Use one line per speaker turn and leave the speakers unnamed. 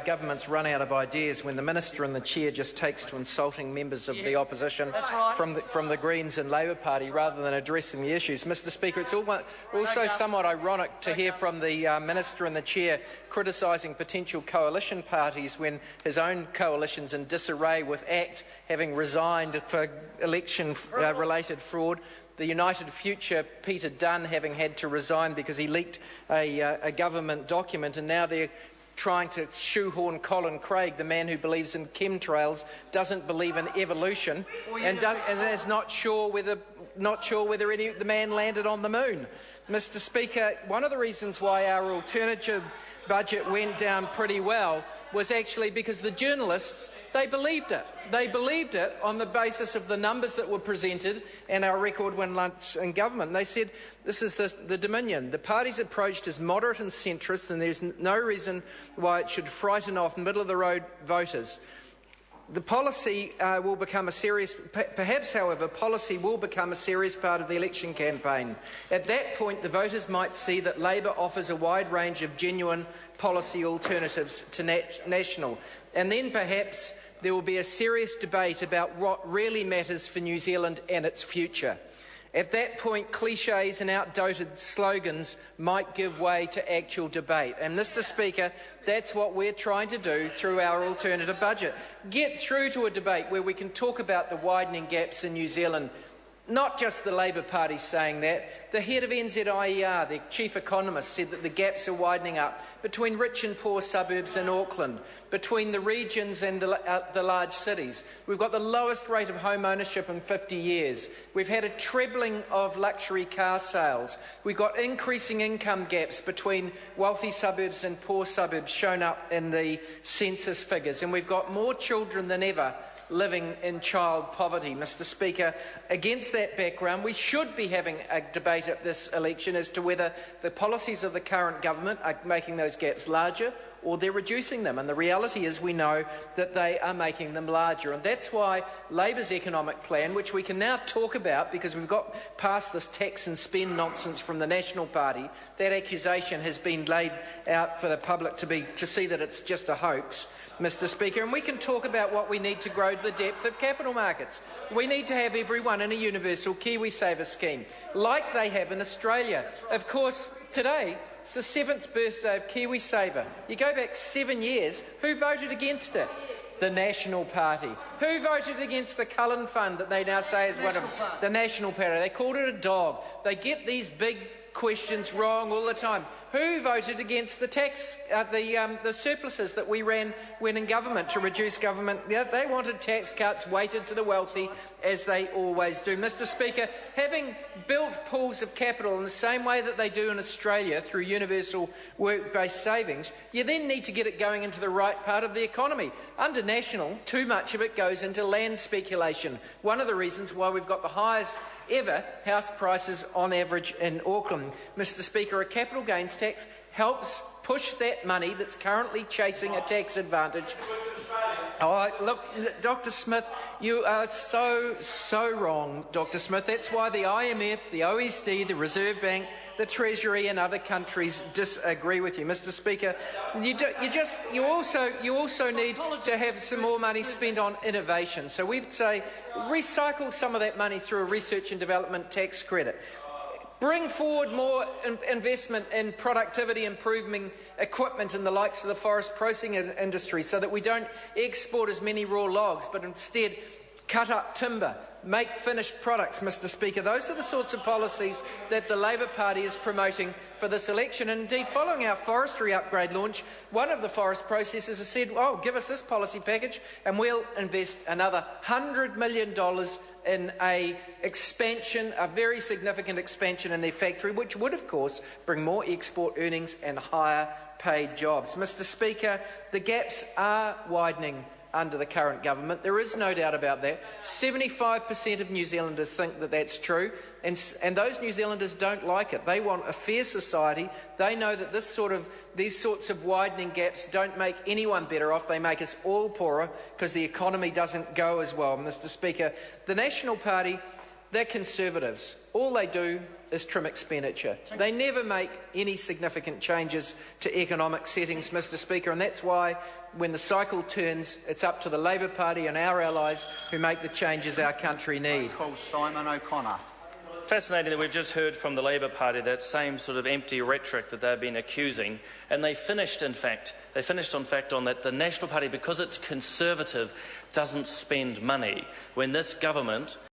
Government's run out of ideas when the Minister and the Chair just takes to insulting members of the opposition from the Greens and Labor Party rather than addressing the issues. Mr Speaker, it's also somewhat ironic to hear from the Minister and the Chair criticising potential coalition parties when his own coalition's in disarray, with ACT having resigned for election-related fraud, the United Future, Peter Dunn, having had to resign because he leaked a government document, and now they're trying to shoehorn Colin Craig, the man who believes in chemtrails, doesn't believe in evolution, and is not sure whether the man landed on the moon. Mr Speaker, one of the reasons why our alternative budget went down pretty well was actually because the journalists, they believed it. They believed it on the basis of the numbers that were presented and our record win lunch in government. They said this is the Dominion. The party's approach is moderate and centrist, and there's no reason why it should frighten off middle-of-the-road voters. The policy will become a serious, perhaps, however, policy will become a serious part of the election campaign. At that point, the voters might see that Labor offers a wide range of genuine policy alternatives to National, and then perhaps there will be a serious debate about what really matters for New Zealand and its future. At that point, clichés and outdated slogans might give way to actual debate. And, Mr Speaker, that's what we're trying to do through our alternative budget. Get through to a debate where we can talk about the widening gaps in New Zealand. Not just the Labor Party saying that. The head of NZIER, the chief economist, said that the gaps are widening up between rich and poor suburbs in Auckland, between the regions and the large cities. We've got the lowest rate of home ownership in 50 years. We've had a trebling of luxury car sales. We've got increasing income gaps between wealthy suburbs and poor suburbs shown up in the census figures. And we've got more children than ever living in child poverty. Mr Speaker, against that background, we should be having a debate at this election as to whether the policies of the current government are making those gaps larger or they're reducing them. And the reality is we know that they are making them larger. And that's why Labor's economic plan, which we can now talk about because we've got past this tax and spend nonsense from the National Party, that accusation has been laid out for the public to see that it's just a hoax, Mr Speaker, and we can talk about what we need to grow the depth of capital markets. We need to have everyone in a universal KiwiSaver scheme, like they have in Australia. Of course, today, it's the 7th birthday of KiwiSaver. You go back 7 years, who voted against it? The National Party. Who voted against the Cullen Fund that they now say is one of the National Party? They called it a dog. They get these big questions wrong all the time. Who voted against the tax, the surpluses that we ran when in government to reduce government? They wanted tax cuts weighted to the wealthy, as they always do. Mr Speaker, having built pools of capital in the same way that they do in Australia through universal work-based savings, you then need to get it going into the right part of the economy. Under National, too much of it goes into land speculation. One of the reasons why we've got the highest ever house prices on average in Auckland. Mr Speaker, a capital gains tax helps push that money that's currently chasing a tax advantage. Oh, look, Dr Smith, you are so wrong, Dr Smith. That's why the IMF, the OECD, the Reserve Bank, the Treasury and other countries disagree with you. Mr Speaker, you also need to have some more money spent on innovation. So we'd say recycle some of that money through a research and development tax credit. Bring forward more investment in productivity improving equipment in the likes of the forest processing industry so that we don't export as many raw logs but instead cut up timber, make finished products, Mr Speaker. Those are the sorts of policies that the Labor Party is promoting for this election. And indeed, following our forestry upgrade launch, one of the forest processors has said, oh, give us this policy package and we'll invest another $100 million in a very significant expansion in their factory, which would, of course, bring more export earnings and higher paid jobs. Mr Speaker, the gaps are widening under the current government. There is no doubt about that. 75% of New Zealanders think that that's true, and those New Zealanders don't like it. They want a fair society. They know that these sorts of widening gaps don't make anyone better off. They make us all poorer because the economy doesn't go as well. Mr Speaker, the National Party, they're Conservatives. All they do is trim expenditure. They never make any significant changes to economic settings, Mr Speaker, and that's why when the cycle turns, it's up to the Labour Party and our allies who make the changes our country need.
Simon O'Connor.
Fascinating that we've just heard from the Labour Party that same sort of empty rhetoric that they've been accusing, and they finished on fact on that the National Party, because it's Conservative, doesn't spend money when this government